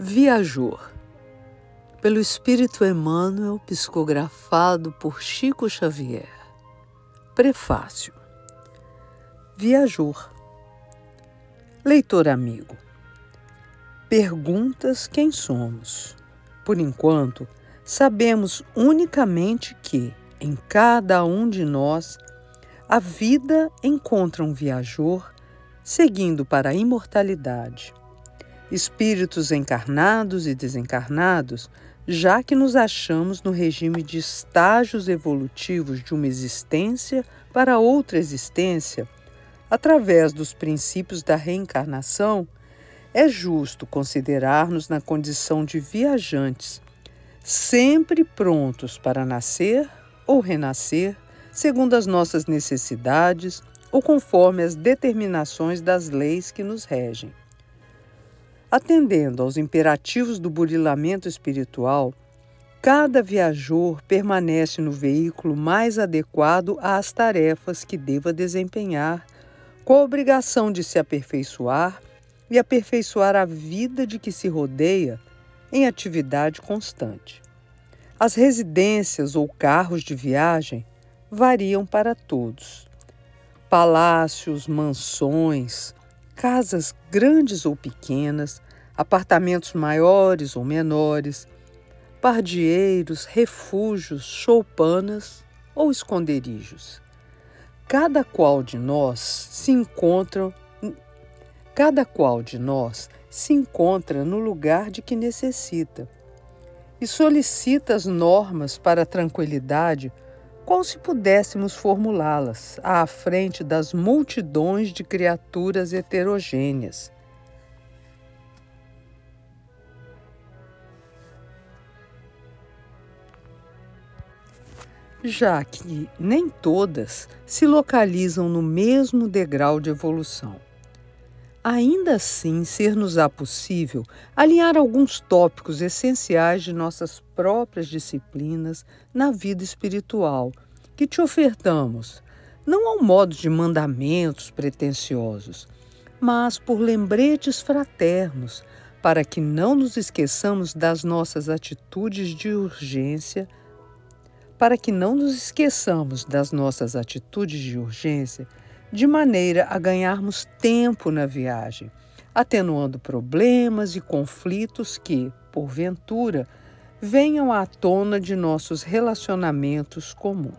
Viajor, pelo Espírito Emmanuel, psicografado por Chico Xavier. Prefácio. Viajor. Leitor amigo, perguntas quem somos. Por enquanto, sabemos unicamente que, em cada um de nós, a vida encontra um viajor seguindo para a imortalidade. Espíritos encarnados e desencarnados, já que nos achamos no regime de estágios evolutivos de uma existência para outra existência, através dos princípios da reencarnação, é justo considerar-nos na condição de viajantes, sempre prontos para nascer ou renascer, segundo as nossas necessidades ou conforme as determinações das leis que nos regem. Atendendo aos imperativos do burilamento espiritual, cada viajor permanece no veículo mais adequado às tarefas que deva desempenhar, com a obrigação de se aperfeiçoar e aperfeiçoar a vida de que se rodeia em atividade constante. As residências ou carros de viagem variam para todos. Palácios, mansões, casas grandes ou pequenas, apartamentos maiores ou menores, pardieiros, refúgios, choupanas ou esconderijos. Cada qual de nós se encontra no lugar de que necessita e solicita as normas para a tranquilidade como se pudéssemos formulá-las à frente das multidões de criaturas heterogêneas. Já que nem todas se localizam no mesmo degrau de evolução. Ainda assim, ser-nos-á possível alinhar alguns tópicos essenciais de nossas próprias disciplinas na vida espiritual, que te ofertamos, não ao modo de mandamentos pretensiosos, mas por lembretes fraternos, para que não nos esqueçamos das nossas atitudes de urgência, de maneira a ganharmos tempo na viagem, atenuando problemas e conflitos que, porventura, venham à tona de nossos relacionamentos comuns.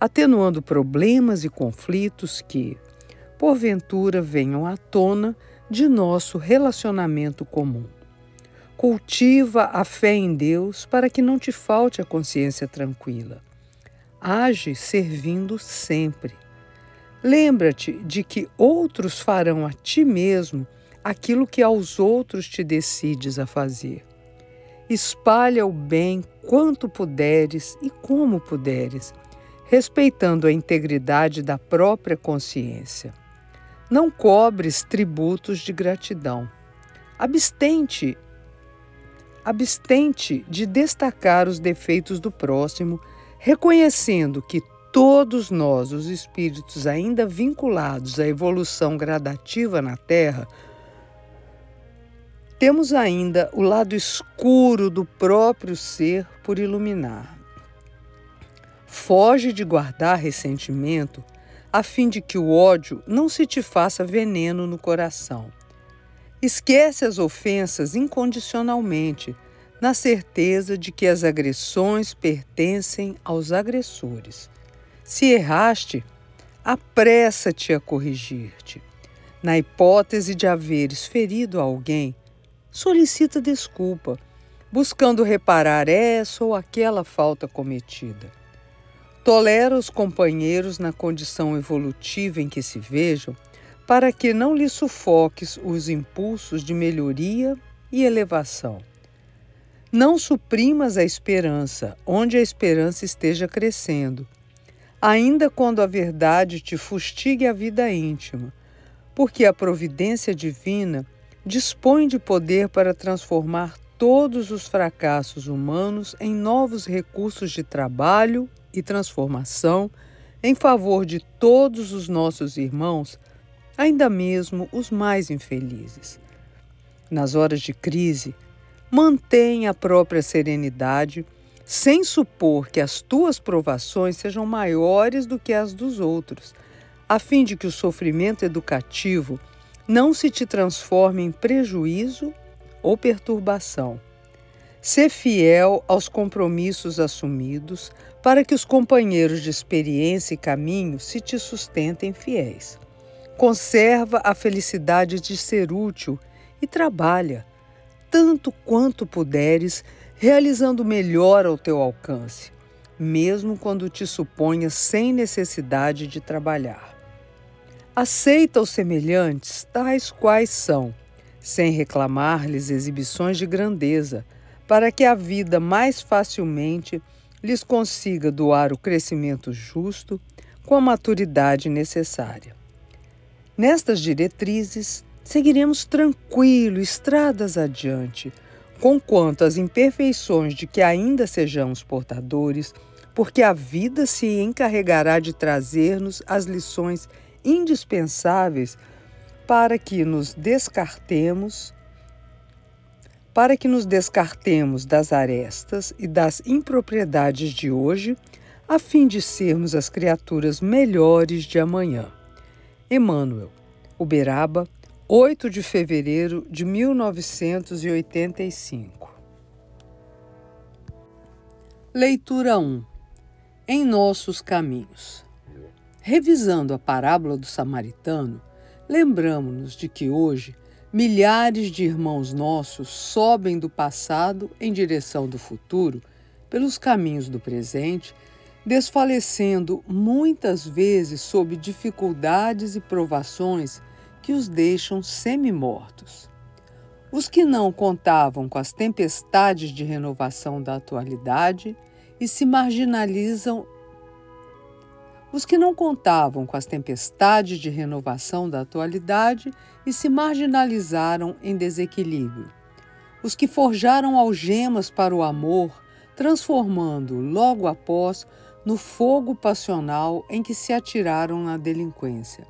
Atenuando problemas e conflitos que, porventura, venham à tona de nosso relacionamento comum. Cultiva a fé em Deus para que não te falte a consciência tranquila. Age servindo sempre. Lembra-te de que outros farão a ti mesmo aquilo que aos outros te decides a fazer. Espalha o bem quanto puderes e como puderes, respeitando a integridade da própria consciência. Não cobres tributos de gratidão. Abstente de destacar os defeitos do próximo, reconhecendo que todos nós, os espíritos ainda vinculados à evolução gradativa na Terra, temos ainda o lado escuro do próprio ser por iluminar. Foge de guardar ressentimento, a fim de que o ódio não se te faça veneno no coração. Esquece as ofensas incondicionalmente, na certeza de que as agressões pertencem aos agressores. Se erraste, apressa-te a corrigir-te. Na hipótese de haveres ferido alguém, solicita desculpa, buscando reparar essa ou aquela falta cometida. Tolera os companheiros na condição evolutiva em que se vejam, para que não lhes sufoques os impulsos de melhoria e elevação. Não suprimas a esperança, onde a esperança esteja crescendo, ainda quando a verdade te fustigue a vida íntima, porque a providência divina dispõe de poder para transformar todos os fracassos humanos em novos recursos de trabalho e transformação em favor de todos os nossos irmãos, ainda mesmo os mais infelizes. Nas horas de crise, mantém a própria serenidade, sem supor que as tuas provações sejam maiores do que as dos outros, a fim de que o sofrimento educativo não se te transforme em prejuízo ou perturbação. Sê fiel aos compromissos assumidos para que os companheiros de experiência e caminho se te sustentem fiéis. Conserva a felicidade de ser útil e trabalha, tanto quanto puderes, realizando melhor ao teu alcance, mesmo quando te suponhas sem necessidade de trabalhar. Aceita os semelhantes tais quais são, sem reclamar-lhes exibições de grandeza, para que a vida mais facilmente lhes consiga doar o crescimento justo com a maturidade necessária. Nestas diretrizes, seguiremos tranquilo, estradas adiante, conquanto as imperfeições de que ainda sejamos portadores, porque a vida se encarregará de trazer-nos as lições indispensáveis para que nos descartemos das arestas e das impropriedades de hoje, a fim de sermos as criaturas melhores de amanhã. Emmanuel, Uberaba, 8 de fevereiro de 1985. Leitura 1. Em nossos caminhos. Revisando a parábola do samaritano, lembramo-nos de que hoje milhares de irmãos nossos sobem do passado em direção do futuro pelos caminhos do presente, desfalecendo muitas vezes sob dificuldades e provações que os deixam semi-mortos. Os que não contavam com as tempestades de renovação da atualidade e se marginalizam Os que não contavam com as tempestades de renovação da atualidade e se marginalizaram em desequilíbrio. Os que forjaram algemas para o amor, transformando logo após no fogo passional em que se atiraram na delinquência.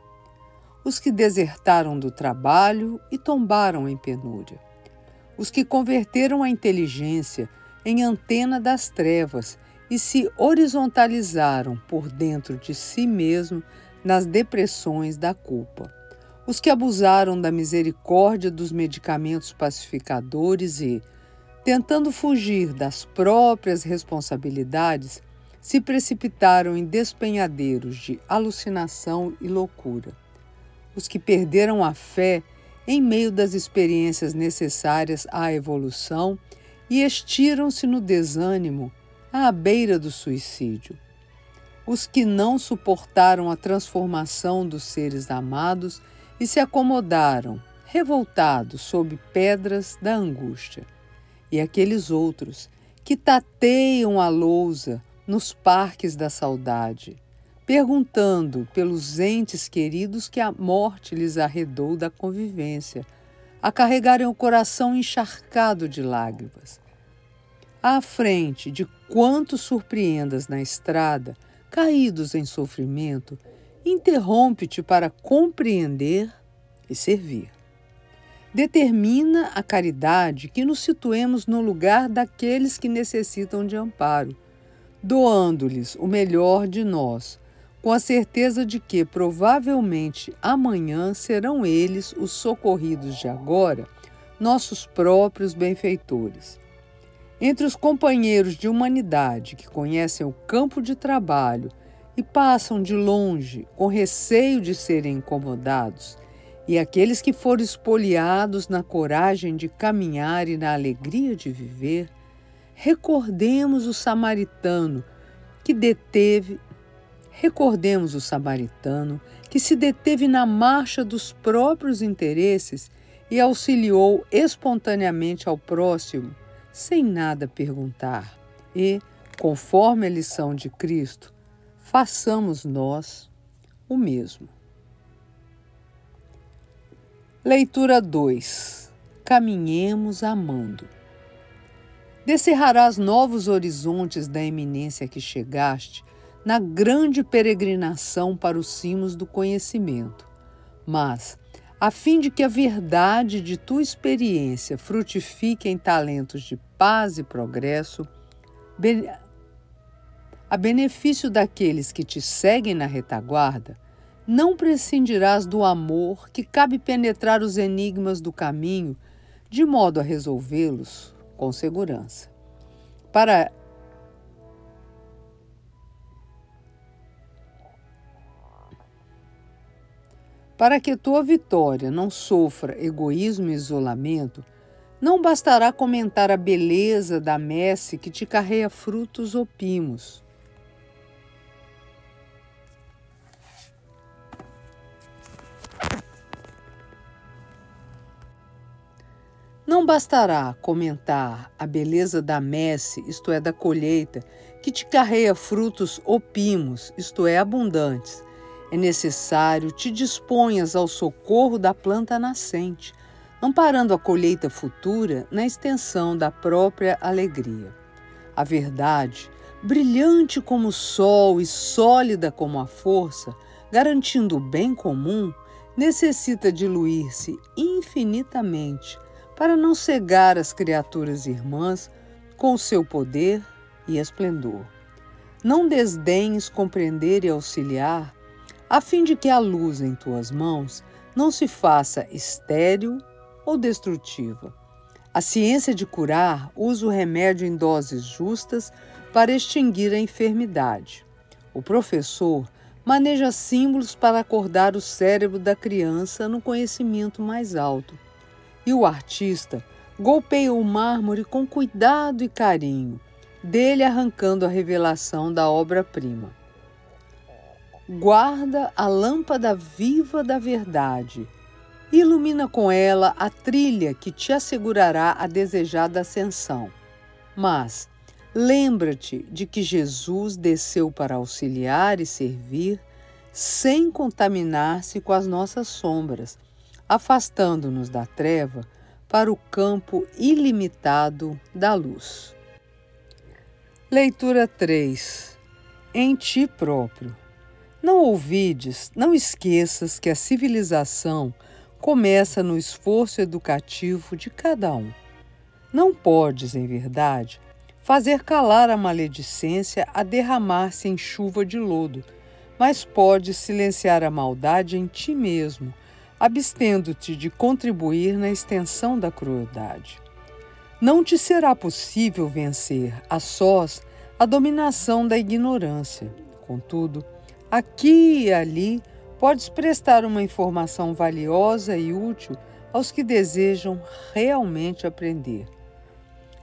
Os que desertaram do trabalho e tombaram em penúria. Os que converteram a inteligência em antena das trevas e se horizontalizaram por dentro de si mesmo nas depressões da culpa. Os que abusaram da misericórdia dos medicamentos pacificadores e, tentando fugir das próprias responsabilidades, se precipitaram em despenhadeiros de alucinação e loucura. Os que perderam a fé em meio das experiências necessárias à evolução e estiram-se no desânimo à beira do suicídio. Os que não suportaram a transformação dos seres amados e se acomodaram, revoltados sob pedras da angústia. E aqueles outros que tateiam a lousa nos parques da saudade, perguntando pelos entes queridos que a morte lhes arredou da convivência, a carregarem o coração encharcado de lágrimas. À frente de quantos surpreendas na estrada, caídos em sofrimento, interrompe-te para compreender e servir. Determina a caridade que nos situemos no lugar daqueles que necessitam de amparo, doando-lhes o melhor de nós, com a certeza de que, provavelmente, amanhã serão eles os socorridos de agora, nossos próprios benfeitores. Entre os companheiros de humanidade que conhecem o campo de trabalho e passam de longe com receio de serem incomodados, e aqueles que foram espoliados na coragem de caminhar e na alegria de viver, recordemos o samaritano que se deteve na marcha dos próprios interesses e auxiliou espontaneamente ao próximo, sem nada perguntar. E, conforme a lição de Cristo, façamos nós o mesmo. Leitura 2. Caminhemos amando. Descerrarás novos horizontes da eminência que chegaste na grande peregrinação para os cimos do conhecimento. Mas, a fim de que a verdade de tua experiência frutifique em talentos de paz e progresso, a benefício daqueles que te seguem na retaguarda, não prescindirás do amor que cabe penetrar os enigmas do caminho, de modo a resolvê-los com segurança. Para que tua vitória não sofra egoísmo e isolamento, não bastará comentar a beleza da messe que te carrega frutos opimos. Não bastará comentar a beleza da messe, isto é, da colheita, que te carrega frutos opimos, isto é, abundantes. É necessário te disponhas ao socorro da planta nascente, amparando a colheita futura na extensão da própria alegria. A verdade, brilhante como o sol e sólida como a força, garantindo o bem comum, necessita diluir-se infinitamente para não cegar as criaturas irmãs com o seu poder e esplendor. Não desdenhes compreender e auxiliar, a fim de que a luz em tuas mãos não se faça estéril ou destrutiva. A ciência de curar usa o remédio em doses justas para extinguir a enfermidade. O professor maneja símbolos para acordar o cérebro da criança no conhecimento mais alto. E o artista golpeia o mármore com cuidado e carinho, dele arrancando a revelação da obra-prima. Guarda a lâmpada viva da verdade, e ilumina com ela a trilha que te assegurará a desejada ascensão. Mas lembra-te de que Jesus desceu para auxiliar e servir, sem contaminar-se com as nossas sombras, afastando-nos da treva para o campo ilimitado da luz. Leitura 3. Em ti próprio. Não ouvides, não esqueças que a civilização começa no esforço educativo de cada um. Não podes, em verdade, fazer calar a maledicência a derramar-se em chuva de lodo, mas podes silenciar a maldade em ti mesmo, abstendo-te de contribuir na extensão da crueldade. Não te será possível vencer a sós a dominação da ignorância. Contudo, aqui e ali podes prestar uma informação valiosa e útil aos que desejam realmente aprender.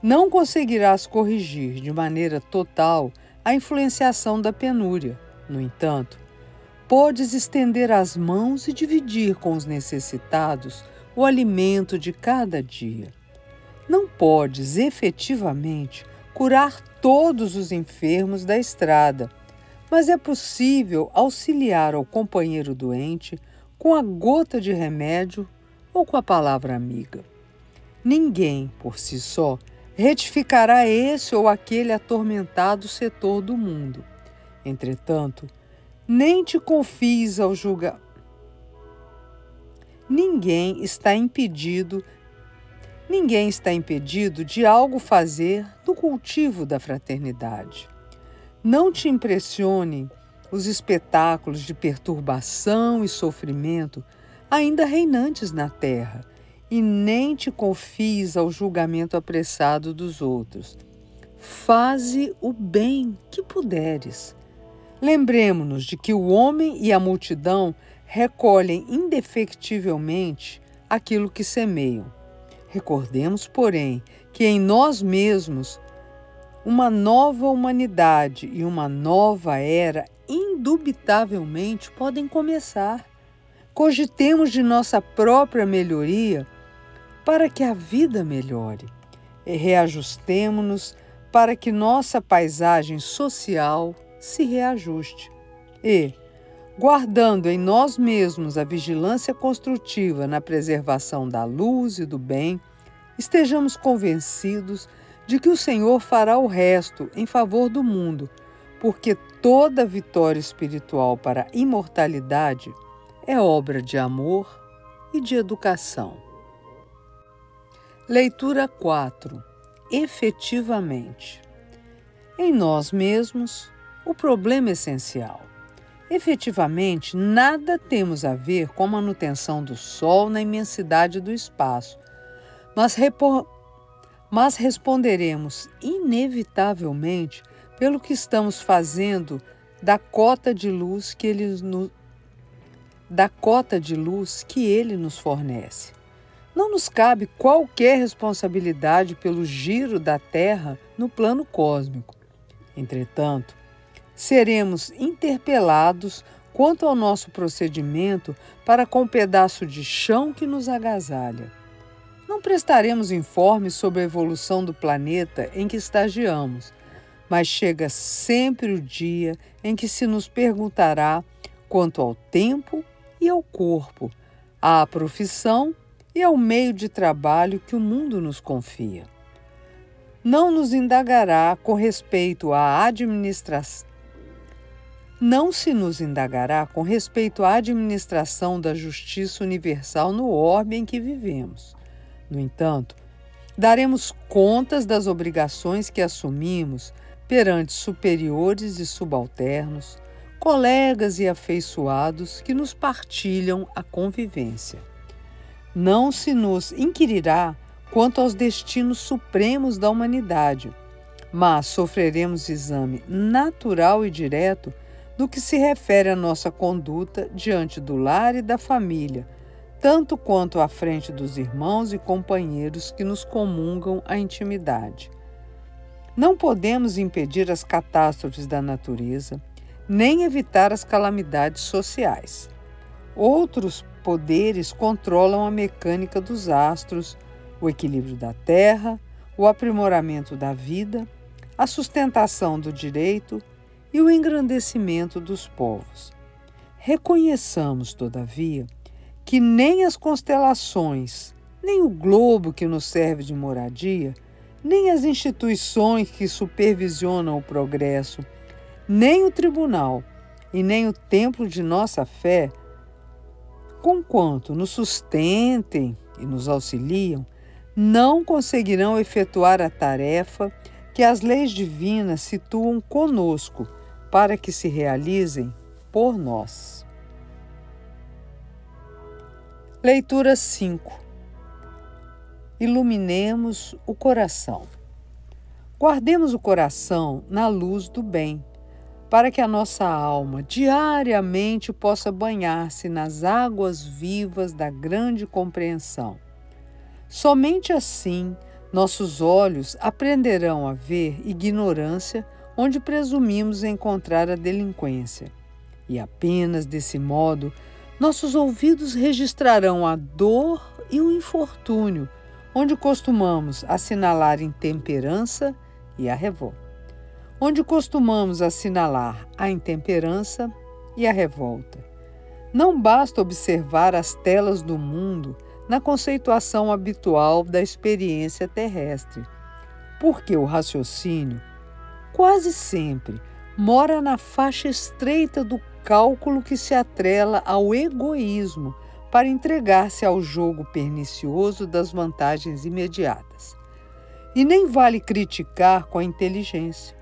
Não conseguirás corrigir de maneira total a influenciação da penúria. No entanto, podes estender as mãos e dividir com os necessitados o alimento de cada dia. Não podes, efetivamente, curar todos os enfermos da estrada, mas é possível auxiliar ao companheiro doente com a gota de remédio ou com a palavra amiga. Ninguém, por si só, retificará esse ou aquele atormentado setor do mundo. Entretanto, nem te confies ao julgar. Ninguém está impedido de algo fazer no cultivo da fraternidade. Não te impressione os espetáculos de perturbação e sofrimento ainda reinantes na terra, e nem te confies ao julgamento apressado dos outros. Faze o bem que puderes. Lembremo-nos de que o homem e a multidão recolhem indefectivelmente aquilo que semeiam. Recordemos, porém, que em nós mesmos uma nova humanidade e uma nova era indubitavelmente podem começar. Cogitemos de nossa própria melhoria para que a vida melhore. E reajustemo-nos para que nossa paisagem social se reajuste. E, guardando em nós mesmos a vigilância construtiva na preservação da luz e do bem, estejamos convencidos de que o Senhor fará o resto em favor do mundo, porque toda vitória espiritual para a imortalidade é obra de amor e de educação. Leitura 4. Efetivamente. Em nós mesmos, o problema essencial. Efetivamente, nada temos a ver com a manutenção do Sol na imensidade do espaço, mas responderemos inevitavelmente pelo que estamos fazendo da cota de luz que ele nos fornece. Não nos cabe qualquer responsabilidade pelo giro da Terra no plano cósmico. Entretanto, seremos interpelados quanto ao nosso procedimento para com o pedaço de chão que nos agasalha. Não prestaremos informes sobre a evolução do planeta em que estagiamos, mas chega sempre o dia em que se nos perguntará quanto ao tempo e ao corpo, à profissão e ao meio de trabalho que o mundo nos confia. Não se nos indagará com respeito à administração da justiça universal no orbe em que vivemos. No entanto, daremos contas das obrigações que assumimos perante superiores e subalternos, colegas e afeiçoados que nos partilham a convivência. Não se nos inquirirá quanto aos destinos supremos da humanidade, mas sofreremos exame natural e direto no que se refere à nossa conduta diante do lar e da família, tanto quanto à frente dos irmãos e companheiros que nos comungam a intimidade. Não podemos impedir as catástrofes da natureza, nem evitar as calamidades sociais. Outros poderes controlam a mecânica dos astros, o equilíbrio da terra, o aprimoramento da vida, a sustentação do direito e o engrandecimento dos povos. Reconheçamos, todavia, que nem as constelações, nem o globo que nos serve de moradia, nem as instituições que supervisionam o progresso, nem o tribunal e nem o templo de nossa fé, conquanto nos sustentem e nos auxiliam, não conseguirão efetuar a tarefa que as leis divinas situam conosco para que se realizem por nós. Leitura 5. Iluminemos o coração. Guardemos o coração na luz do bem, para que a nossa alma diariamente possa banhar-se nas águas vivas da grande compreensão. Somente assim nossos olhos aprenderão a ver ignorância onde presumimos encontrar a delinquência. E apenas desse modo, nossos ouvidos registrarão a dor e o infortúnio, onde costumamos assinalar a intemperança e a revolta. Não basta observar as telas do mundo na conceituação habitual da experiência terrestre, porque o raciocínio, quase sempre, mora na faixa estreita do cálculo que se atrela ao egoísmo para entregar-se ao jogo pernicioso das vantagens imediatas. E nem vale criticar com a inteligência,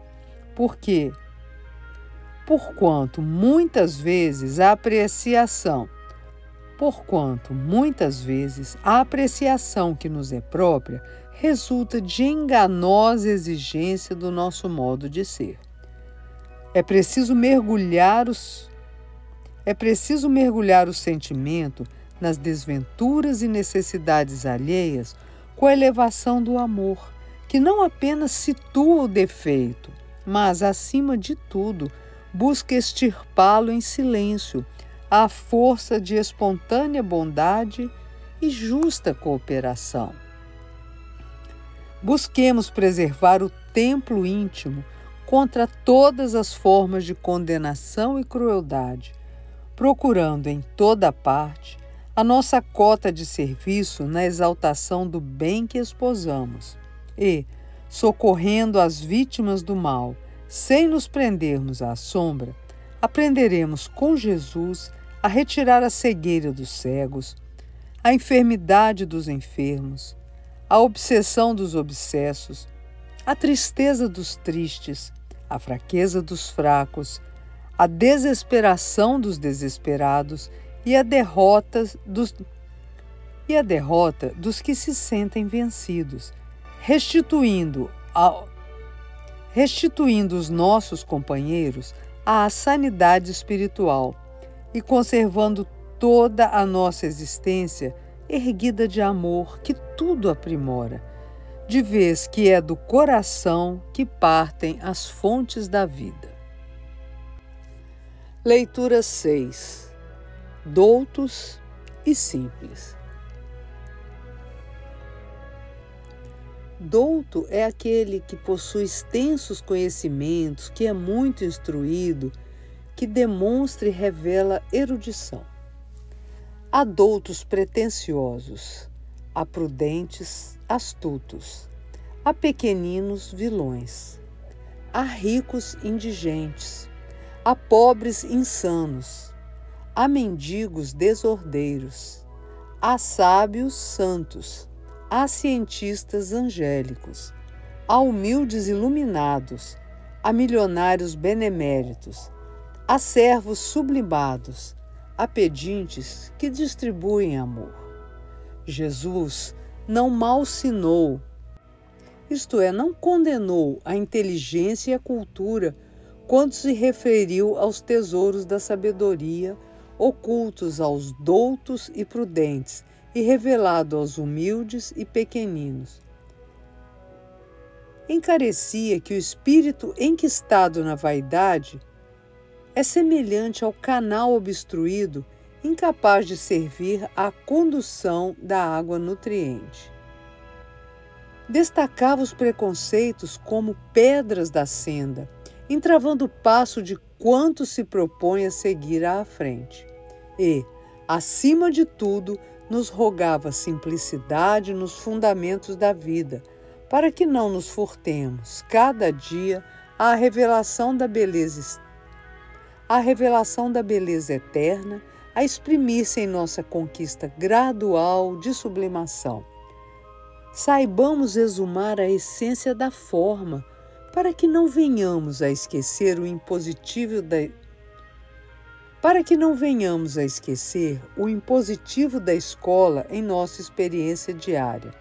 porquanto muitas vezes a apreciação que nos é própria resulta de enganosa exigência do nosso modo de ser. É preciso mergulhar o sentimento nas desventuras e necessidades alheias com a elevação do amor, que não apenas situa o defeito, mas, acima de tudo, busca extirpá-lo em silêncio, à força de espontânea bondade e justa cooperação. Busquemos preservar o templo íntimo contra todas as formas de condenação e crueldade, procurando em toda parte a nossa cota de serviço na exaltação do bem que esposamos e, Socorrendo as vítimas do mal, sem nos prendermos à sombra, aprenderemos com Jesus a retirar a cegueira dos cegos, a enfermidade dos enfermos, a obsessão dos obsessos, a tristeza dos tristes, a fraqueza dos fracos, a desesperação dos desesperados e a derrota dos que se sentem vencidos, restituindo os nossos companheiros à sanidade espiritual e conservando toda a nossa existência erguida de amor que tudo aprimora, de vez que é do coração que partem as fontes da vida. Leitura 6. Doutos e simples. Douto é aquele que possui extensos conhecimentos, que é muito instruído, que demonstra e revela erudição. Há doutos pretensiosos, há prudentes astutos, há pequeninos vilões, há ricos indigentes, há pobres insanos, há mendigos desordeiros, há sábios santos, há cientistas angélicos, há humildes iluminados, há milionários beneméritos, há servos sublimados, há pedintes que distribuem amor. Jesus não malsinou, isto é, não condenou a inteligência e a cultura quando se referiu aos tesouros da sabedoria ocultos aos doutos e prudentes e revelado aos humildes e pequeninos. Encarecia que o espírito enquistado na vaidade é semelhante ao canal obstruído, incapaz de servir à condução da água nutriente. Destacava os preconceitos como pedras da senda, entravando o passo de quanto se propõe a seguir à frente. E, acima de tudo, nos rogava simplicidade nos fundamentos da vida, para que não nos furtemos, cada dia, à revelação da beleza eterna, a exprimir-se em nossa conquista gradual de sublimação. Saibamos exumar a essência da forma, para que não venhamos a esquecer o impositivo da escola em nossa experiência diária,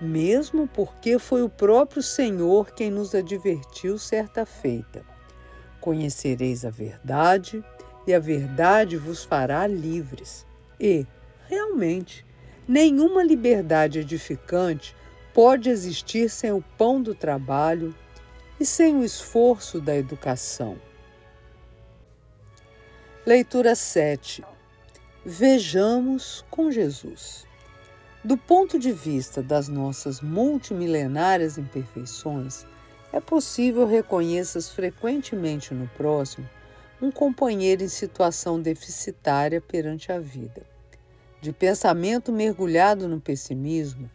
mesmo porque foi o próprio Senhor quem nos advertiu certa feita: conhecereis a verdade, e a verdade vos fará livres. E, realmente, nenhuma liberdade edificante pode existir sem o pão do trabalho e sem o esforço da educação. Leitura 7. Vejamos com Jesus. Do ponto de vista das nossas multimilenárias imperfeições, é possível reconheças frequentemente no próximo um companheiro em situação deficitária perante a vida. De pensamento mergulhado no pessimismo,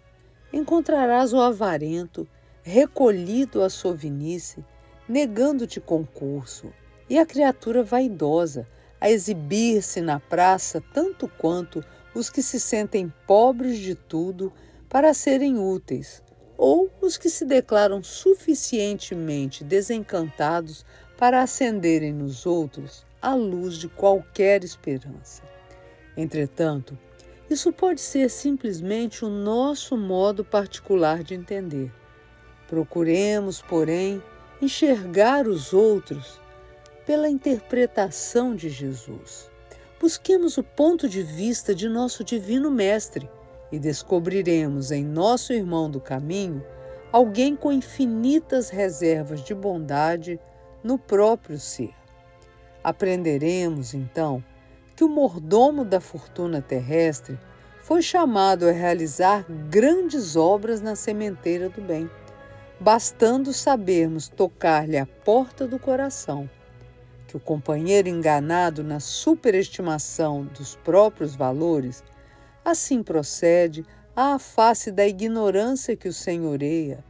encontrarás o avarento recolhido à sovinice, negando-te concurso, e a criatura vaidosa a exibir-se na praça tanto quanto os que se sentem pobres de tudo para serem úteis, ou os que se declaram suficientemente desencantados para acenderem nos outros a luz de qualquer esperança. Entretanto, isso pode ser simplesmente o nosso modo particular de entender. Procuremos, porém, enxergar os outros pela interpretação de Jesus. Busquemos o ponto de vista de nosso Divino Mestre e descobriremos em nosso irmão do caminho alguém com infinitas reservas de bondade no próprio ser. Aprenderemos, então, que o mordomo da fortuna terrestre foi chamado a realizar grandes obras na sementeira do bem, bastando sabermos tocar-lhe a porta do coração, que o companheiro enganado na superestimação dos próprios valores, assim procede à face da ignorância que o senhoreia,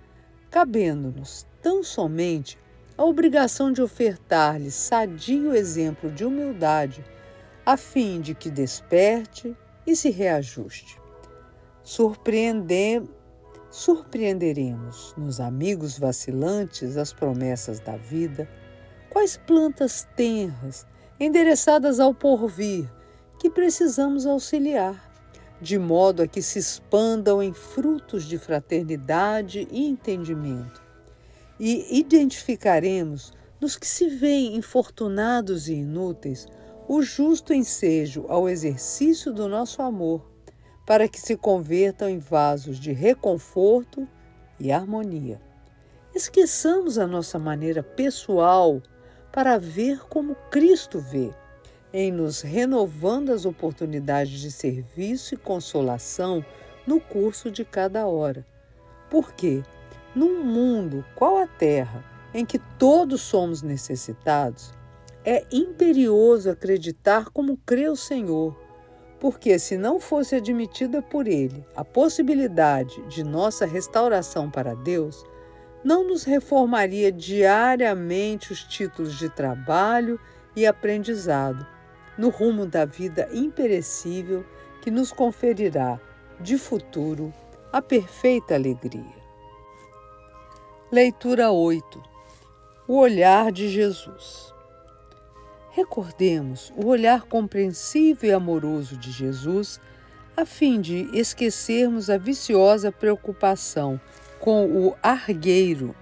cabendo-nos tão somente a obrigação de ofertar-lhe sadio exemplo de humildade, a fim de que desperte e se reajuste. Surpreenderemos nos amigos vacilantes as promessas da vida, quais plantas tenras, endereçadas ao porvir, que precisamos auxiliar, de modo a que se expandam em frutos de fraternidade e entendimento. E identificaremos nos que se veem infortunados e inúteis o justo ensejo ao exercício do nosso amor, para que se convertam em vasos de reconforto e harmonia. Esqueçamos a nossa maneira pessoal para ver como Cristo vê, em nos renovando as oportunidades de serviço e consolação no curso de cada hora. Porque, num mundo qual a Terra, em que todos somos necessitados, é imperioso acreditar como crê o Senhor, porque se não fosse admitida por Ele a possibilidade de nossa restauração para Deus, não nos reformaria diariamente os títulos de trabalho e aprendizado, no rumo da vida imperecível que nos conferirá, de futuro, a perfeita alegria. Leitura 8. O olhar de Jesus. Recordemos o olhar compreensivo e amoroso de Jesus, a fim de esquecermos a viciosa preocupação com o argueiro,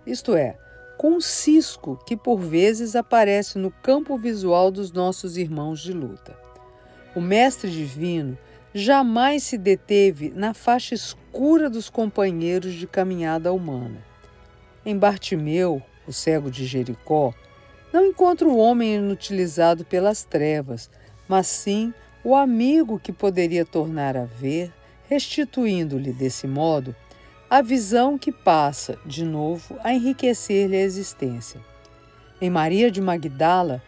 isto é, com o cisco que por vezes aparece no campo visual dos nossos irmãos de luta. O Mestre Divino jamais se deteve na faixa escura dos companheiros de caminhada humana. Em Bartimeu, o cego de Jericó, não encontra o homem inutilizado pelas trevas, mas sim o amigo que poderia tornar a ver, restituindo-lhe, desse modo, a visão que passa, de novo, a enriquecer-lhe a existência. Em Maria de Magdala,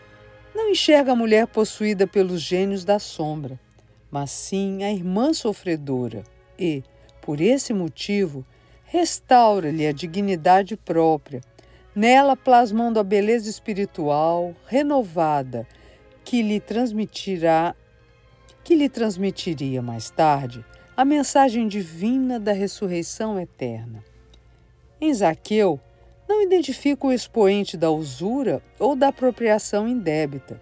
não enxerga a mulher possuída pelos gênios da sombra, mas sim a irmã sofredora e, por esse motivo, restaura-lhe a dignidade própria, nela plasmando a beleza espiritual renovada que lhe transmitiria mais tarde a mensagem divina da ressurreição eterna. Em Zaqueu, não identifica o expoente da usura ou da apropriação indébita,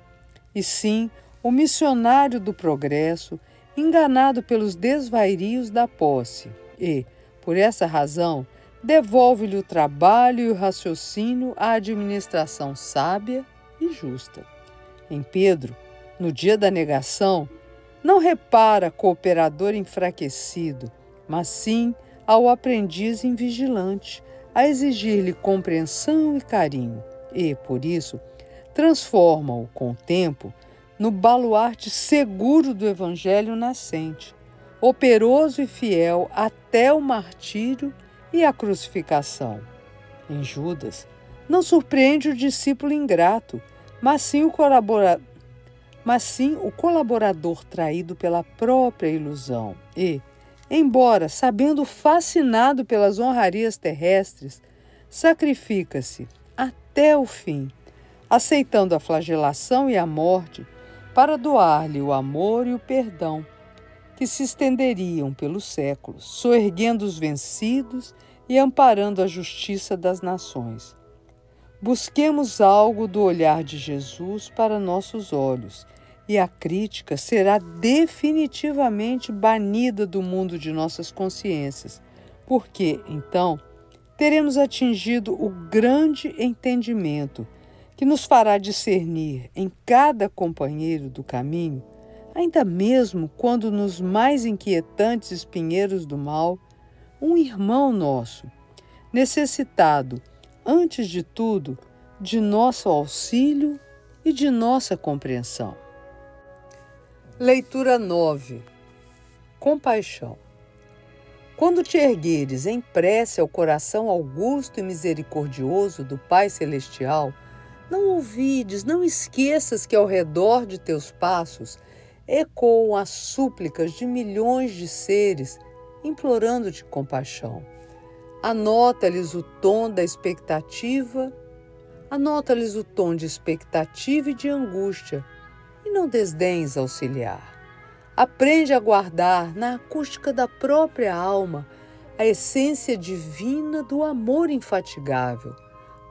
e sim o missionário do progresso, enganado pelos desvairios da posse e, por essa razão, devolve-lhe o trabalho e o raciocínio à administração sábia e justa. Em Pedro, no dia da negação, não repara cooperador enfraquecido, mas sim ao aprendiz invigilante, a exigir-lhe compreensão e carinho, e, por isso, transforma-o, com o tempo, no baluarte seguro do Evangelho nascente, operoso e fiel até o martírio e a crucificação. Em Judas, não surpreende o discípulo ingrato, mas sim o colaborador traído pela própria ilusão e, embora sabendo fascinado pelas honrarias terrestres, sacrifica-se até o fim, aceitando a flagelação e a morte para doar-lhe o amor e o perdão, que se estenderiam pelos séculos, soerguendo os vencidos e amparando a justiça das nações. Busquemos algo do olhar de Jesus para nossos olhos, e a crítica será definitivamente banida do mundo de nossas consciências, porque, então, teremos atingido o grande entendimento que nos fará discernir em cada companheiro do caminho, ainda mesmo quando nos mais inquietantes espinheiros do mal, um irmão nosso, necessitado, antes de tudo, de nosso auxílio e de nossa compreensão. Leitura 9. Compaixão. Quando te ergueres em prece ao coração augusto e misericordioso do Pai Celestial, não ouvides, não esqueças que ao redor de teus passos ecoam as súplicas de milhões de seres implorando-te compaixão. Anota-lhes o tom de expectativa e de angústia, e não desdenhes auxiliar. Aprende a guardar na acústica da própria alma a essência divina do amor infatigável,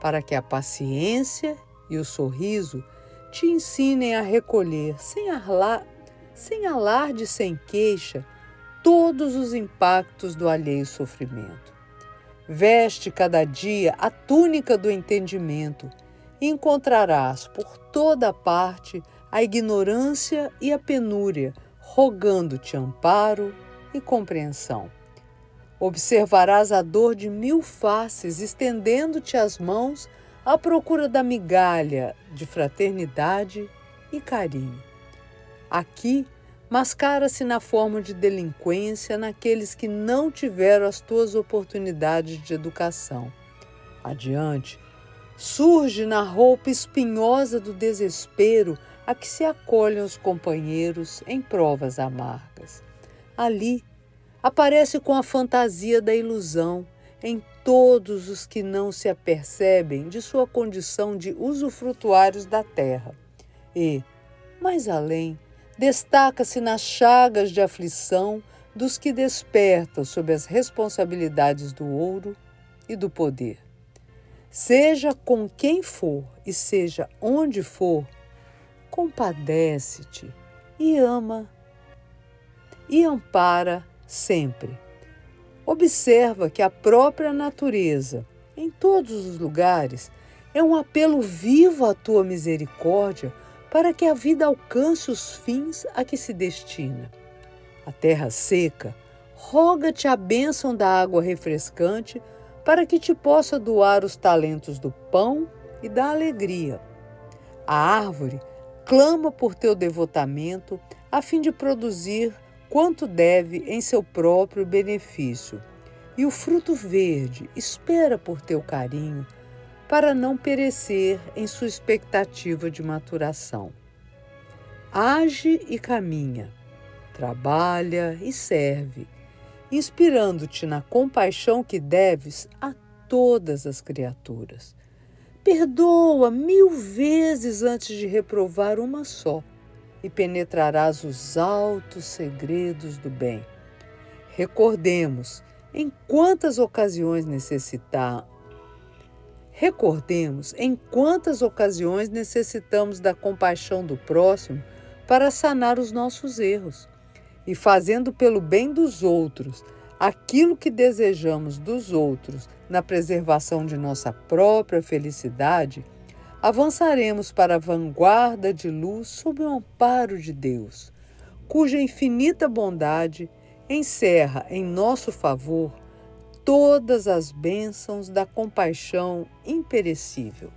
para que a paciência e o sorriso te ensinem a recolher, sem alarde e sem queixa, todos os impactos do alheio sofrimento. Veste cada dia a túnica do entendimento e encontrarás por toda parte a ignorância e a penúria, rogando-te amparo e compreensão. Observarás a dor de 1000 faces, estendendo-te as mãos à procura da migalha de fraternidade e carinho. Aqui, mascara-se na forma de delinquência naqueles que não tiveram as tuas oportunidades de educação. Adiante, surge na roupa espinhosa do desespero a que se acolhem os companheiros em provas amargas. Ali, aparece com a fantasia da ilusão em todos os que não se apercebem de sua condição de usufrutuários da terra. E, mais além, destaca-se nas chagas de aflição dos que despertam sob as responsabilidades do ouro e do poder. Seja com quem for e seja onde for, compadece-te e ama e ampara sempre. Observa que a própria natureza, em todos os lugares, é um apelo vivo à tua misericórdia para que a vida alcance os fins a que se destina. A terra seca roga-te a bênção da água refrescante para que te possa doar os talentos do pão e da alegria. A árvore clama por teu devotamento a fim de produzir quanto deve em seu próprio benefício, e o fruto verde espera por teu carinho para não perecer em sua expectativa de maturação. Age e caminha, trabalha e serve, inspirando-te na compaixão que deves a todas as criaturas. Perdoa 1000 vezes antes de reprovar uma só, e penetrarás os altos segredos do bem. Recordemos em quantas ocasiões necessitamos da compaixão do próximo para sanar os nossos erros, e fazendo pelo bem dos outros aquilo que desejamos dos outros na preservação de nossa própria felicidade, avançaremos para a vanguarda de luz sob o amparo de Deus, cuja infinita bondade encerra em nosso favor todas as bênçãos da compaixão imperecível.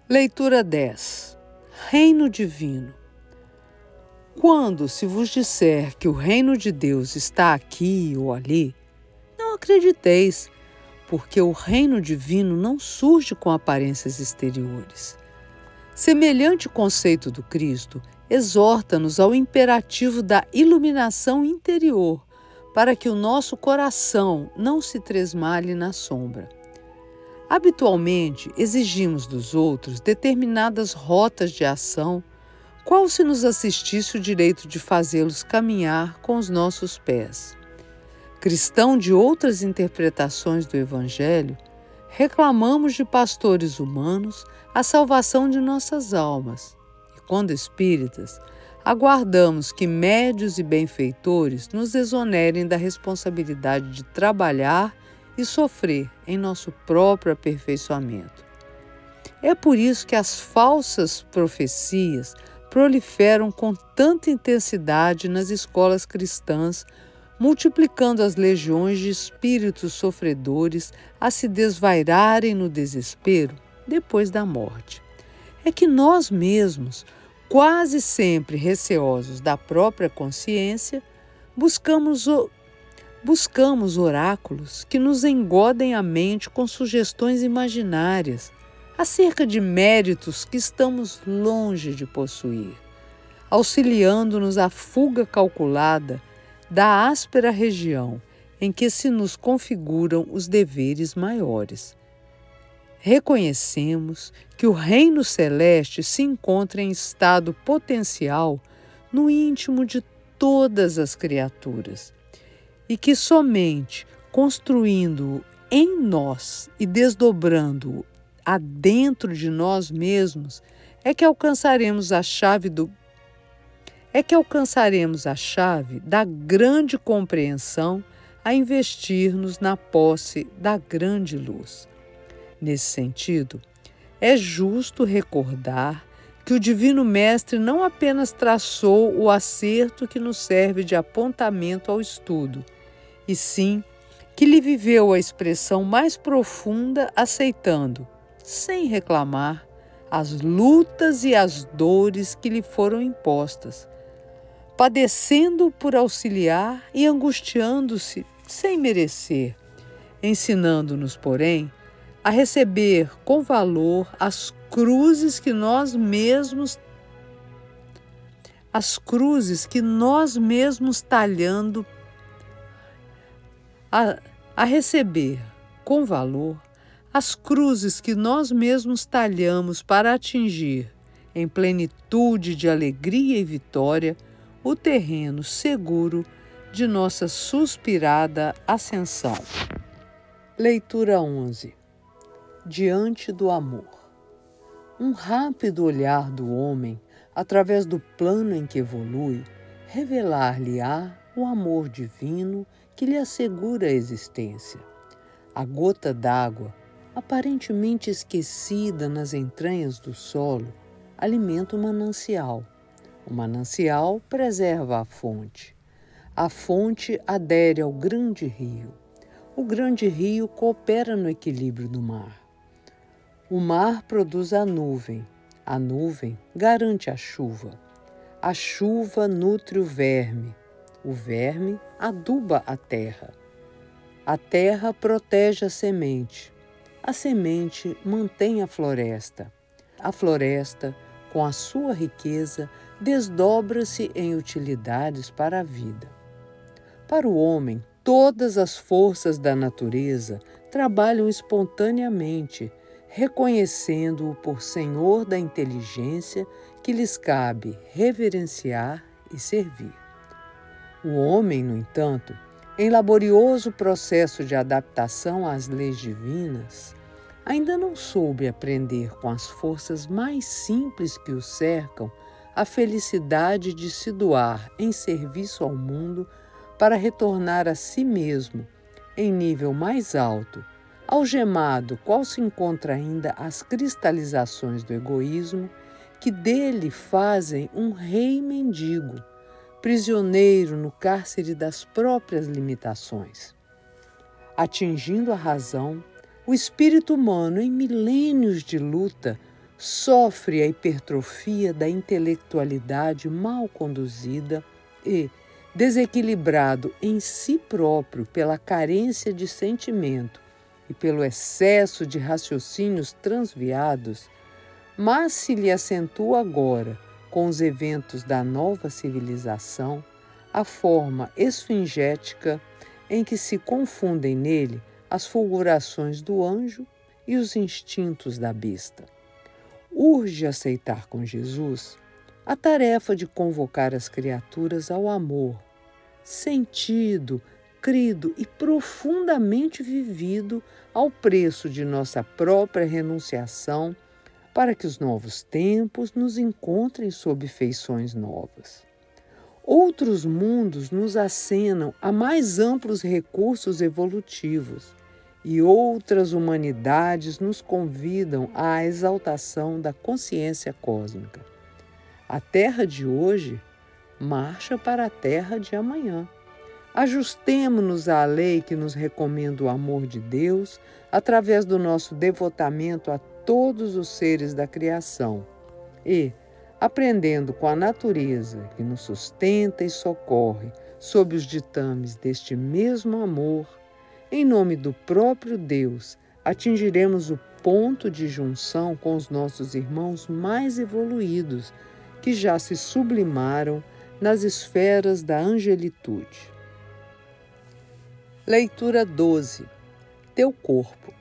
Leitura 10. Reino Divino. Quando se vos disser que o reino de Deus está aqui ou ali, não acrediteis, porque o reino divino não surge com aparências exteriores. Semelhante conceito do Cristo exorta-nos ao imperativo da iluminação interior, para que o nosso coração não se tresmalhe na sombra. Habitualmente, exigimos dos outros determinadas rotas de ação, qual se nos assistisse o direito de fazê-los caminhar com os nossos pés. Cristão de outras interpretações do Evangelho, reclamamos de pastores humanos a salvação de nossas almas e, quando espíritas, aguardamos que médios e benfeitores nos exonerem da responsabilidade de trabalhar e sofrer em nosso próprio aperfeiçoamento. É por isso que as falsas profecias proliferam com tanta intensidade nas escolas cristãs, multiplicando as legiões de espíritos sofredores a se desvairarem no desespero depois da morte. É que nós mesmos, quase sempre receosos da própria consciência, buscamos oráculos que nos engodem a mente com sugestões imaginárias acerca de méritos que estamos longe de possuir, auxiliando-nos à fuga calculada da áspera região em que se nos configuram os deveres maiores. Reconhecemos que o reino celeste se encontra em estado potencial no íntimo de todas as criaturas e que somente construindo-o em nós e desdobrando-o adentro de nós mesmos é que alcançaremos a chave da grande compreensão a investir-nos na posse da grande luz. Nesse sentido, é justo recordar que o Divino Mestre não apenas traçou o acerto que nos serve de apontamento ao estudo, e sim que lhe viveu a expressão mais profunda, aceitando, sem reclamar, as lutas e as dores que lhe foram impostas, padecendo por auxiliar e angustiando-se sem merecer, ensinando-nos, porém, a receber com valor as cruzes que nós mesmos talhando, a receber com valor as cruzes que nós mesmos talhamos para atingir, em plenitude de alegria e vitória, o terreno seguro de nossa suspirada ascensão. Leitura 11. Diante do amor. Um rápido olhar do homem, através do plano em que evolui, revelar-lhe-á o amor divino que lhe assegura a existência. A gota d'água, aparentemente esquecida nas entranhas do solo, alimenta o manancial. O manancial preserva a fonte. A fonte adere ao grande rio. O grande rio coopera no equilíbrio do mar. O mar produz a nuvem garante a chuva nutre o verme aduba a terra protege a semente mantém a floresta, com a sua riqueza, desdobra-se em utilidades para a vida. Para o homem, todas as forças da natureza trabalham espontaneamente, reconhecendo-o por senhor da inteligência que lhes cabe reverenciar e servir. O homem, no entanto, em laborioso processo de adaptação às leis divinas, ainda não soube aprender com as forças mais simples que o cercam a felicidade de se doar em serviço ao mundo para retornar a si mesmo, em nível mais alto, algemado qual se encontra ainda as cristalizações do egoísmo, que dele fazem um rei mendigo, prisioneiro no cárcere das próprias limitações. Atingindo a razão, o espírito humano, em milênios de luta, sofre a hipertrofia da intelectualidade mal conduzida e, desequilibrado em si próprio pela carência de sentimento e pelo excesso de raciocínios transviados, mas se lhe acentua agora, com os eventos da nova civilização, a forma esfingética em que se confundem nele as fulgurações do anjo e os instintos da besta. Urge aceitar com Jesus a tarefa de convocar as criaturas ao amor, sentido, crido e profundamente vivido ao preço de nossa própria renunciação, para que os novos tempos nos encontrem sob feições novas. Outros mundos nos acenam a mais amplos recursos evolutivos e outras humanidades nos convidam à exaltação da consciência cósmica. A Terra de hoje marcha para a Terra de amanhã. Ajustemo-nos à lei que nos recomenda o amor de Deus através do nosso devotamento a todos os seres da criação e, aprendendo com a natureza que nos sustenta e socorre sob os ditames deste mesmo amor, em nome do próprio Deus, atingiremos o ponto de junção com os nossos irmãos mais evoluídos, que já se sublimaram nas esferas da angelitude. Leitura 12. Teu corpo.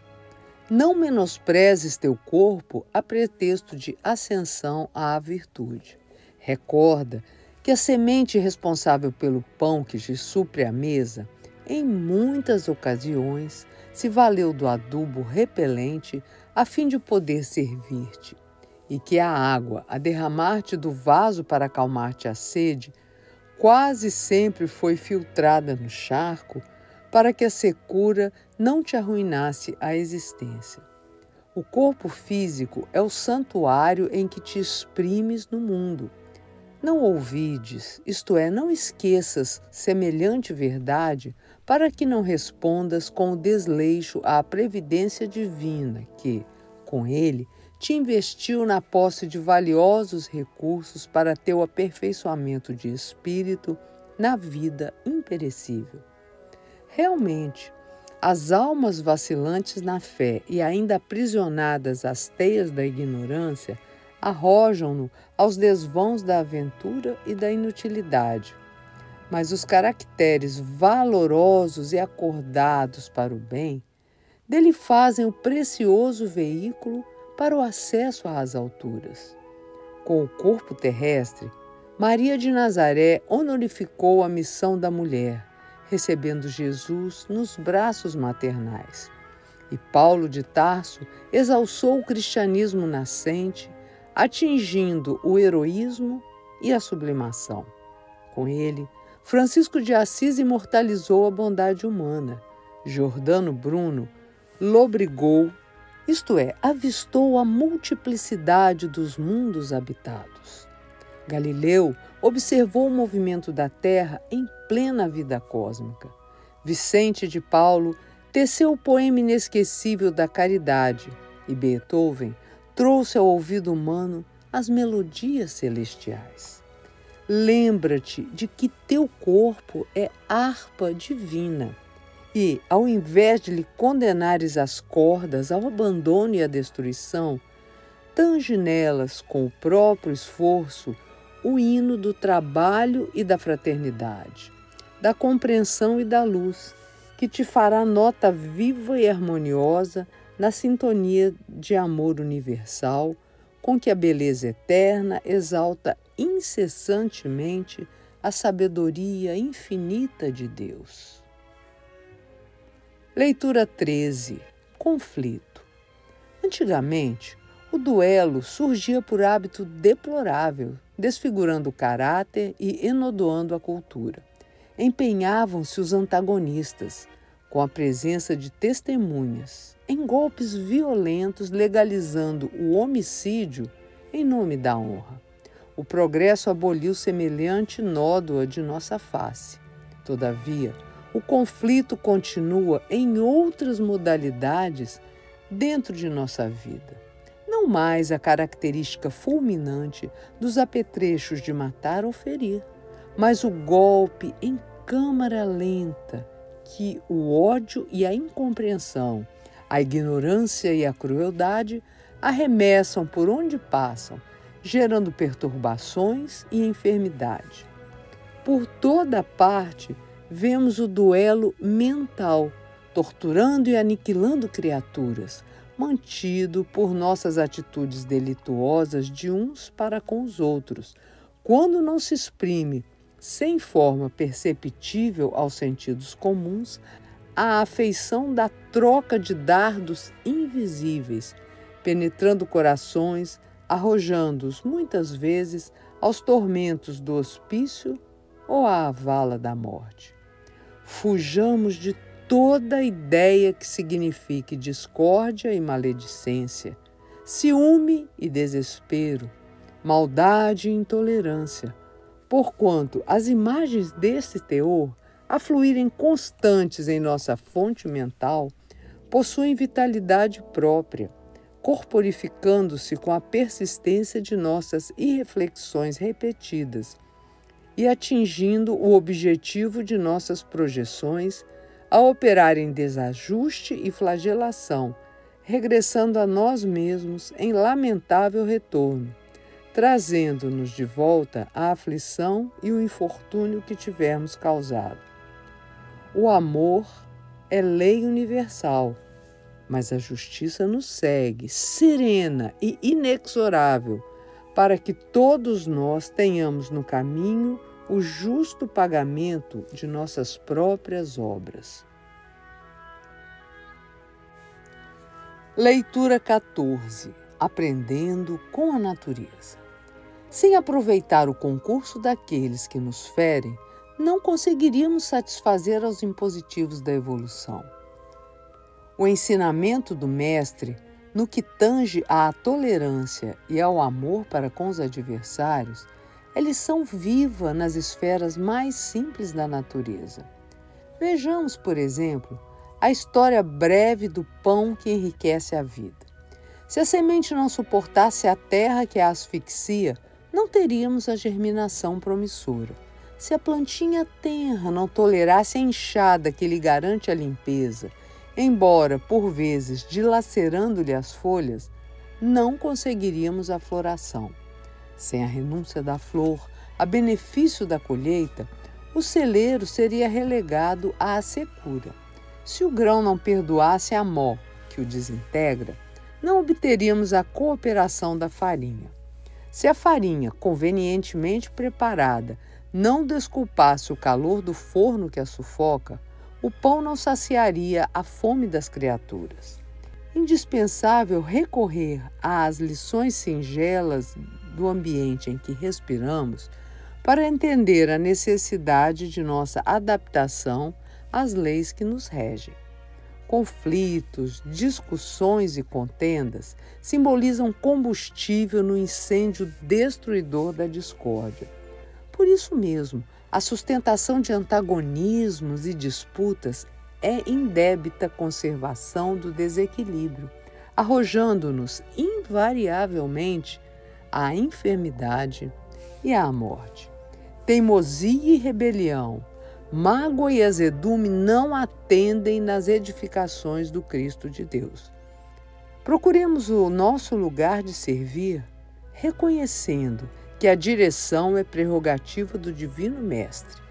Não menosprezes teu corpo a pretexto de ascensão à virtude. Recorda que a semente responsável pelo pão que te supre a mesa, em muitas ocasiões, se valeu do adubo repelente a fim de poder servir-te, e que a água, a derramar-te do vaso para acalmar-te a sede, quase sempre foi filtrada no charco para que a secura não te arruinasse a existência. O corpo físico é o santuário em que te exprimes no mundo. Não ouvides, isto é, não esqueças semelhante verdade, para que não respondas com o desleixo à previdência divina que, com ele, te investiu na posse de valiosos recursos para teu aperfeiçoamento de espírito na vida imperecível. Realmente, as almas vacilantes na fé e ainda aprisionadas às teias da ignorância arrojam-no aos desvãos da aventura e da inutilidade. Mas os caracteres valorosos e acordados para o bem, dele fazem o precioso veículo para o acesso às alturas. Com o corpo terrestre, Maria de Nazaré honorificou a missão da mulher, recebendo Jesus nos braços maternais. E Paulo de Tarso exalçou o cristianismo nascente, atingindo o heroísmo e a sublimação. Com ele, Francisco de Assis imortalizou a bondade humana. Giordano Bruno lobrigou, isto é, avistou a multiplicidade dos mundos habitados. Galileu observou o movimento da Terra em plena vida cósmica. Vicente de Paulo teceu o poema inesquecível da caridade e Beethoven trouxe ao ouvido humano as melodias celestiais. Lembra-te de que teu corpo é harpa divina e, ao invés de lhe condenares as cordas ao abandono e à destruição, tange nelas com o próprio esforço o hino do trabalho e da fraternidade, da compreensão e da luz, que te fará nota viva e harmoniosa na sintonia de amor universal, com que a beleza eterna exalta incessantemente a sabedoria infinita de Deus. Leitura 13. Conflito. Antigamente, o duelo surgia por hábito deplorável, desfigurando o caráter e enodoando a cultura. Empenhavam-se os antagonistas, com a presença de testemunhas, em golpes violentos, legalizando o homicídio em nome da honra. O progresso aboliu semelhante nódoa de nossa face. Todavia, o conflito continua em outras modalidades dentro de nossa vida. Não mais a característica fulminante dos apetrechos de matar ou ferir, mas o golpe em câmara lenta que o ódio e a incompreensão, a ignorância e a crueldade arremessam por onde passam, gerando perturbações e enfermidade. Por toda parte, vemos o duelo mental, torturando e aniquilando criaturas, mantido por nossas atitudes delituosas de uns para com os outros, quando não se exprime, sem forma perceptível aos sentidos comuns, a afeição da troca de dardos invisíveis, penetrando corações, arrojando-os muitas vezes aos tormentos do hospício ou à vala da morte. Fujamos de toda ideia que signifique discórdia e maledicência, ciúme e desespero, maldade e intolerância, porquanto as imagens desse teor, a fluírem constantes em nossa fonte mental, possuem vitalidade própria, corporificando-se com a persistência de nossas irreflexões repetidas e atingindo o objetivo de nossas projeções a operar em desajuste e flagelação, regressando a nós mesmos em lamentável retorno, trazendo-nos de volta a aflição e o infortúnio que tivermos causado. O amor é lei universal, mas a justiça nos segue, serena e inexorável, para que todos nós tenhamos no caminho o justo pagamento de nossas próprias obras. Leitura 14. Aprendendo com a natureza. Sem aproveitar o concurso daqueles que nos ferem, não conseguiríamos satisfazer aos impositivos da evolução. O ensinamento do Mestre, no que tange à tolerância e ao amor para com os adversários, é lição viva nas esferas mais simples da natureza. Vejamos, por exemplo, a história breve do pão que enriquece a vida. Se a semente não suportasse a terra que a asfixia, não teríamos a germinação promissora. Se a plantinha tenra não tolerasse a enxada que lhe garante a limpeza, embora, por vezes, dilacerando-lhe as folhas, não conseguiríamos a floração. Sem a renúncia da flor a benefício da colheita, o celeiro seria relegado à secura. Se o grão não perdoasse a mó que o desintegra, não obteríamos a cooperação da farinha. Se a farinha, convenientemente preparada, não desculpasse o calor do forno que a sufoca, o pão não saciaria a fome das criaturas. Indispensável recorrer às lições singelas do ambiente em que respiramos para entender a necessidade de nossa adaptação às leis que nos regem. Conflitos, discussões e contendas simbolizam combustível no incêndio destruidor da discórdia. Por isso mesmo, a sustentação de antagonismos e disputas é indébita conservação do desequilíbrio, arrojando-nos invariavelmente à enfermidade e à morte. Teimosia e rebelião, mágoa e azedume não atendem nas edificações do Cristo de Deus. Procuremos o nosso lugar de servir, reconhecendo que a direção é prerrogativa do Divino Mestre.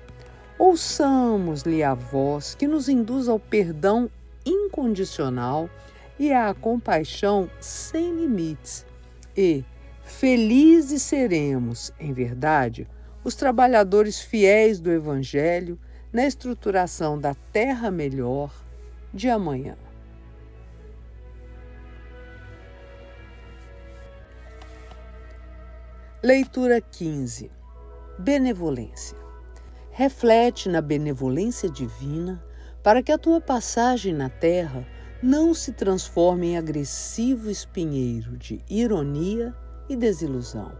Ouçamos-lhe a voz que nos induz ao perdão incondicional e à compaixão sem limites. E felizes seremos, em verdade, os trabalhadores fiéis do Evangelho na estruturação da terra melhor de amanhã. Leitura 15. Benevolência. Reflete na benevolência divina para que a tua passagem na terra não se transforme em agressivo espinheiro de ironia e desilusão.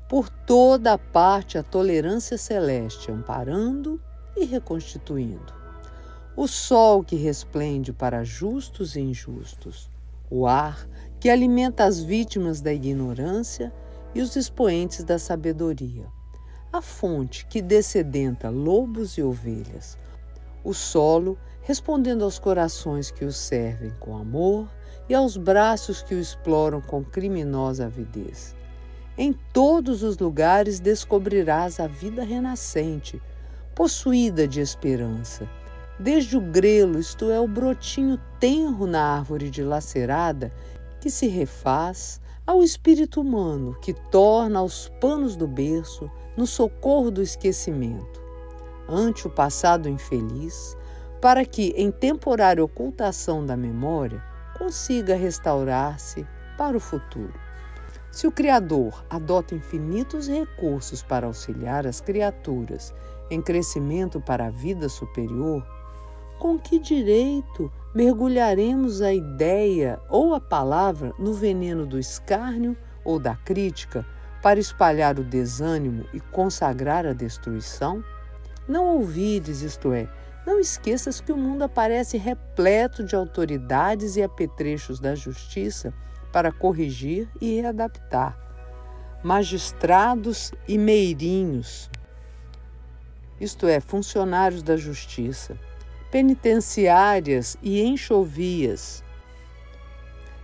Por toda a parte a tolerância celeste amparando e reconstituindo. O sol que resplende para justos e injustos. O ar que alimenta as vítimas da ignorância e os expoentes da sabedoria. A fonte que dessedenta lobos e ovelhas. O solo respondendo aos corações que o servem com amor e aos braços que o exploram com criminosa avidez. Em todos os lugares descobrirás a vida renascente, possuída de esperança. Desde o grelo, isto é, o brotinho tenro na árvore dilacerada, que se refaz, ao espírito humano, que torna aos panos do berço, no socorro do esquecimento, ante o passado infeliz, para que, em temporária ocultação da memória, consiga restaurar-se para o futuro. Se o Criador adota infinitos recursos para auxiliar as criaturas em crescimento para a vida superior, com que direito mergulharemos a ideia ou a palavra no veneno do escárnio ou da crítica para espalhar o desânimo e consagrar a destruição? Não ouvires, isto é, não esqueças que o mundo aparece repleto de autoridades e apetrechos da justiça para corrigir e readaptar, magistrados e meirinhos, isto é, funcionários da justiça, penitenciárias e enxovias,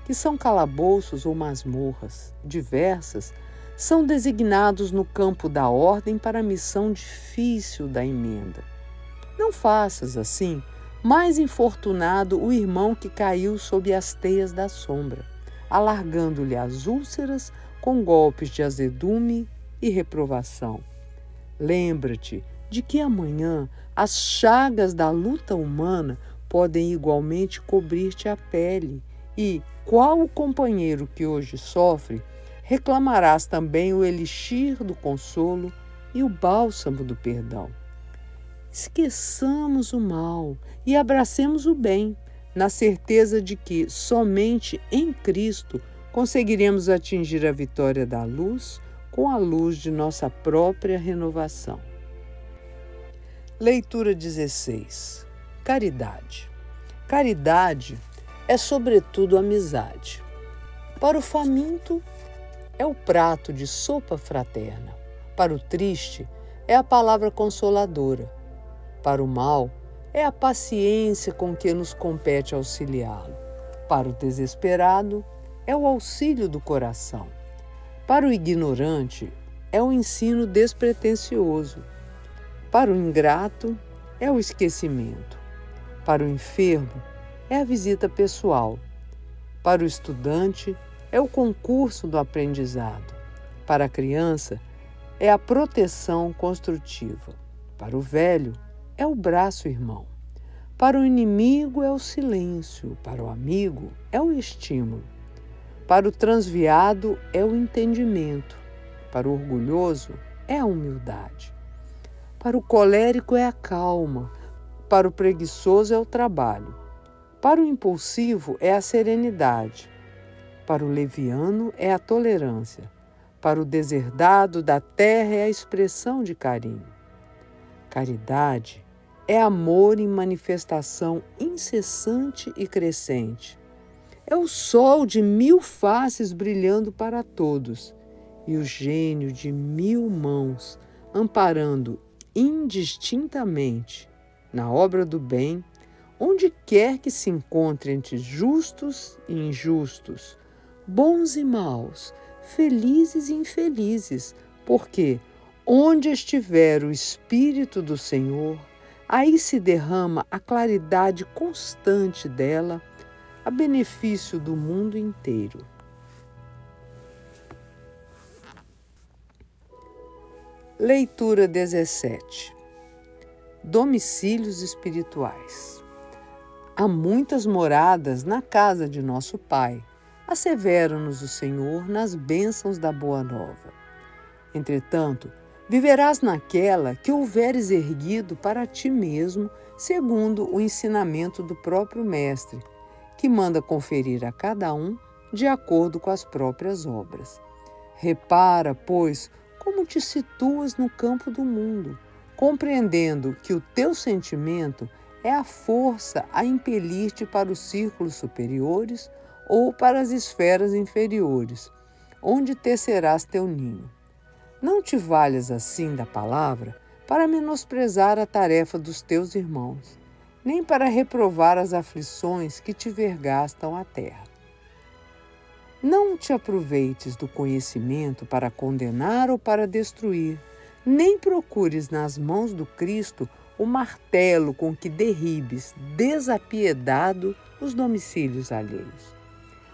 que são calabouços ou masmorras diversas, são designados no campo da ordem para a missão difícil da emenda. Não faças, assim, Mais infortunado o irmão que caiu sob as teias da sombra, alargando-lhe as úlceras com golpes de azedume e reprovação. Lembra-te de que amanhã as chagas da luta humana podem igualmente cobrir-te a pele e, qual o companheiro que hoje sofre, reclamarás também o elixir do consolo e o bálsamo do perdão. Esqueçamos o mal e abracemos o bem, na certeza de que somente em Cristo conseguiremos atingir a vitória da luz com a luz de nossa própria renovação. Leitura 16. Caridade. Caridade é, sobretudo, amizade. Para o faminto, é o prato de sopa fraterna. Para o triste, é a palavra consoladora. Para o mal, é a paciência com que nos compete auxiliá-lo. Para o desesperado, é o auxílio do coração. Para o ignorante, é o ensino despretensioso. Para o ingrato, é o esquecimento. Para o enfermo, é a visita pessoal. Para o estudante, é o concurso do aprendizado. Para a criança, é a proteção construtiva. Para o velho, é o braço irmão. Para o inimigo, é o silêncio. Para o amigo, é o estímulo. Para o transviado, é o entendimento. Para o orgulhoso, é a humildade. Para o colérico, é a calma. Para o preguiçoso, é o trabalho. Para o impulsivo, é a serenidade. Para o leviano, é a tolerância. Para o deserdado da terra, é a expressão de carinho. Caridade é amor em manifestação incessante e crescente. É o sol de 1000 faces brilhando para todos e o gênio de 1000 mãos amparando indistintamente na obra do bem, onde quer que se encontre entre justos e injustos, bons e maus, felizes e infelizes, porque onde estiver o Espírito do Senhor, aí se derrama a claridade constante dela, a benefício do mundo inteiro. Leitura 17. Domicílios espirituais. Há muitas moradas na casa de nosso Pai, assevera-nos o Senhor nas bênçãos da Boa Nova. Entretanto, viverás naquela que houveres erguido para ti mesmo, segundo o ensinamento do próprio Mestre, que manda conferir a cada um de acordo com as próprias obras. Repara, pois, como te situas no campo do mundo, compreendendo que o teu sentimento é a força a impelir-te para os círculos superiores ou para as esferas inferiores, onde tecerás teu ninho. Não te valhas assim da palavra para menosprezar a tarefa dos teus irmãos, nem para reprovar as aflições que te vergastam a terra. Não te aproveites do conhecimento para condenar ou para destruir, nem procures nas mãos do Cristo o martelo com que derribes, desapiedado, os domicílios alheios.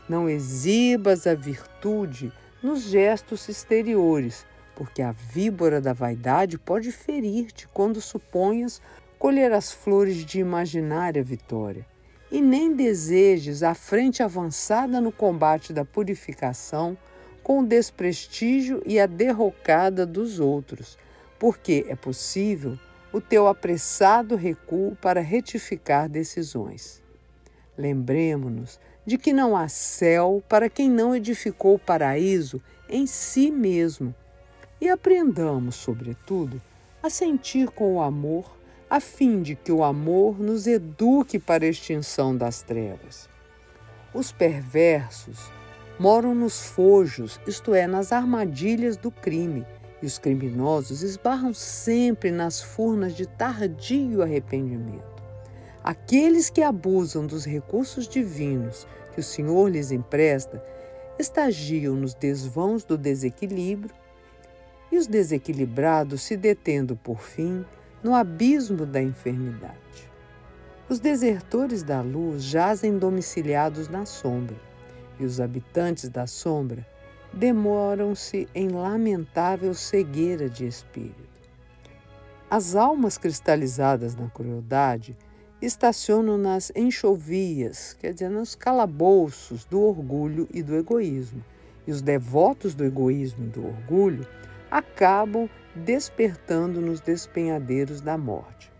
Não exibas a virtude nos gestos exteriores, porque a víbora da vaidade pode ferir-te quando suponhas colher as flores de imaginária vitória. E nem desejes a frente avançada no combate da purificação com o desprestígio e a derrocada dos outros, porque é possível o teu apressado recuo para retificar decisões. Lembremo-nos de que não há céu para quem não edificou o paraíso em si mesmo, e aprendamos, sobretudo, a sentir com o amor, a fim de que o amor nos eduque para a extinção das trevas. Os perversos moram nos fojos, isto é, nas armadilhas do crime, e os criminosos esbarram sempre nas furnas de tardio arrependimento. Aqueles que abusam dos recursos divinos que o Senhor lhes empresta, estagiam nos desvãos do desequilíbrio, e os desequilibrados se detendo, por fim, no abismo da enfermidade. Os desertores da luz jazem domiciliados na sombra, e os habitantes da sombra demoram-se em lamentável cegueira de espírito. As almas cristalizadas na crueldade estacionam nas enxovias, quer dizer, nos calabouços do orgulho e do egoísmo. E os devotos do egoísmo e do orgulho acabam despertando nos despenhadeiros da morte.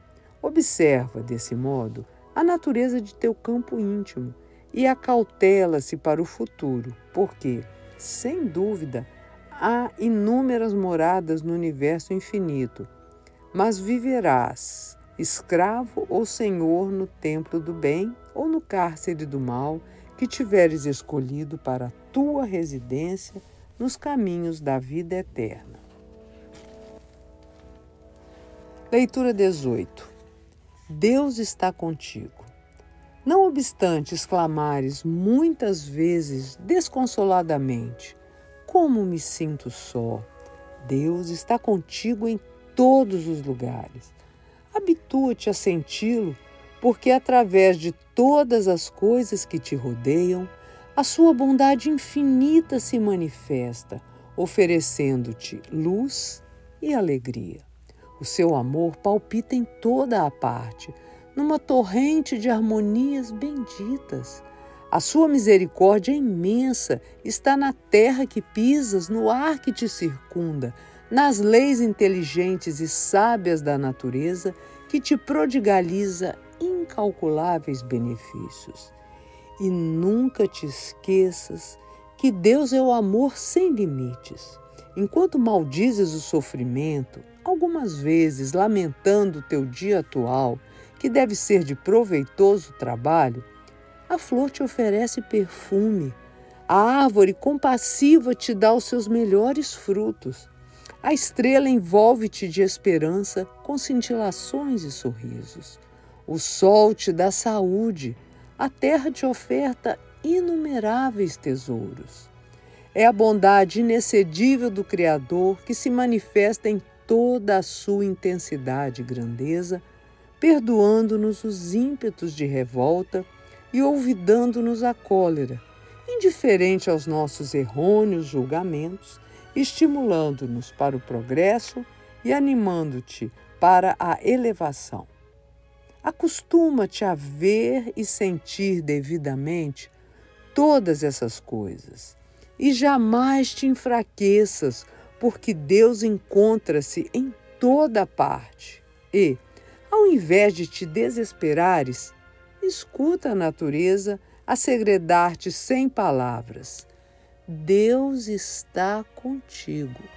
Observa, desse modo, a natureza de teu campo íntimo e acautela-se para o futuro, porque, sem dúvida, há inúmeras moradas no universo infinito, mas viverás, escravo ou senhor, no templo do bem ou no cárcere do mal que tiveres escolhido para a tua residência nos caminhos da vida eterna. Leitura 18. Deus está contigo. Não obstante exclamares muitas vezes desconsoladamente: como me sinto só, Deus está contigo em todos os lugares. Habitua-te a senti-lo, porque através de todas as coisas que te rodeiam, a sua bondade infinita se manifesta, oferecendo-te luz e alegria. O seu amor palpita em toda a parte, numa torrente de harmonias benditas. A sua misericórdia imensa está na terra que pisas, no ar que te circunda, nas leis inteligentes e sábias da natureza que te prodigaliza incalculáveis benefícios. E nunca te esqueças que Deus é o amor sem limites. Enquanto maldizes o sofrimento, algumas vezes lamentando o teu dia atual, que deve ser de proveitoso trabalho, a flor te oferece perfume, a árvore compassiva te dá os seus melhores frutos, a estrela envolve-te de esperança com cintilações e sorrisos, o sol te dá saúde, a terra te oferta inumeráveis tesouros. É a bondade inexcedível do Criador que se manifesta em toda a sua intensidade e grandeza, perdoando-nos os ímpetos de revolta e olvidando-nos a cólera, indiferente aos nossos errôneos julgamentos, estimulando-nos para o progresso e animando-te para a elevação. Acostuma-te a ver e sentir devidamente todas essas coisas e jamais te enfraqueças, porque Deus encontra-se em toda parte e, ao invés de te desesperares, escuta a natureza a segredar-te sem palavras: Deus está contigo.